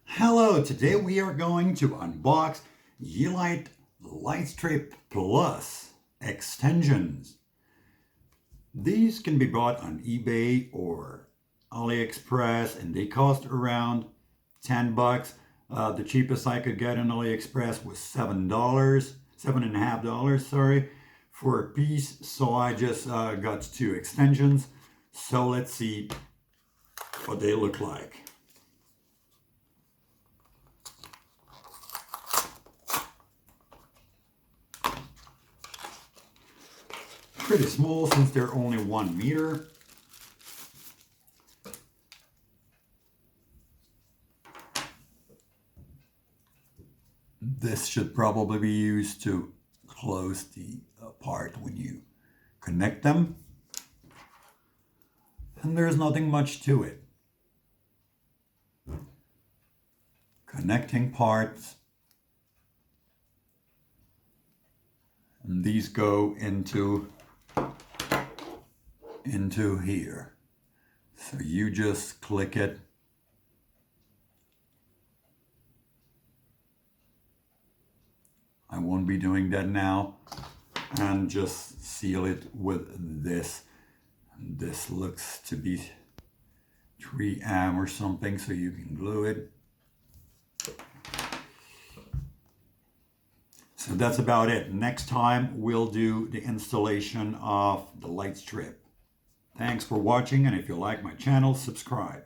Hello, today we are going to unbox Yeelight Light Strip Plus extensions. These can be bought on eBay or AliExpress and they cost around 10 bucks. The cheapest I could get on AliExpress was $7, $7.50, sorry, for a piece. So I just got two extensions. So let's see what they look like. Pretty small since they're only 1 meter. This should probably be used to close the part when you connect them. And there's nothing much to it. Connecting parts. And these go into here. So you just click it. I won't be doing that now. And just seal it with this. And this looks to be 3M or something, so you can glue it. So that's about it. Next time we'll do the installation of the light strip. Thanks for watching, and if you like my channel, subscribe.